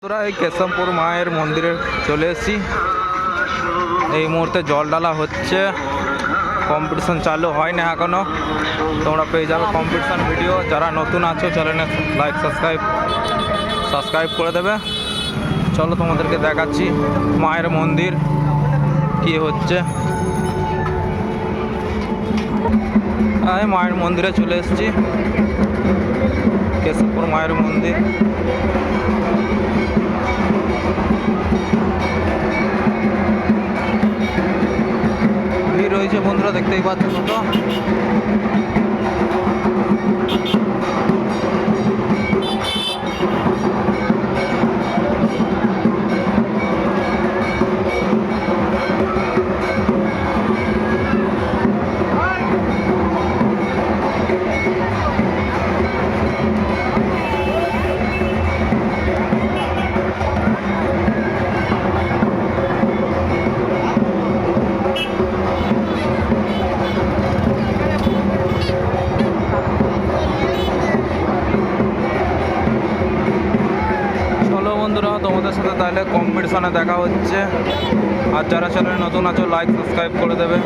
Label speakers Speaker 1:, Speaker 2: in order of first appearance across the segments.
Speaker 1: তোরা এই কেশবপুর মায়ের মন্দিরে চলে এসেছি। এই মুহূর্তে জল ঢালা হচ্ছে, কম্পিটিশন চালু হয় না এখনো। তোমরা পেয়ে যাবে কম্পিটিশন ভিডিও। যারা নতুন আছো চ্যানেলে লাইক সাবস্ক্রাইব করে দেবে। চলো তোমাদেরকে দেখাচ্ছি মায়ের মন্দির কি হচ্ছে। আমি মায়ের মন্দিরে চলে এসেছি, কেশবপুর মায়ের মন্দির। ভিড় রয়েছে বন্ধুরা, দেখতেই পাচ্ছ তো। বন্ধুরা তোমাদের সাথে তাহলে কম্পিটিশনে দেখা হচ্ছে। আর যারা চ্যানেলে নতুন আছো লাইক সাবস্ক্রাইব করে দেবে।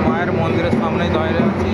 Speaker 1: মায়ের মন্দিরের সামনেই দাঁড়িয়ে আছি।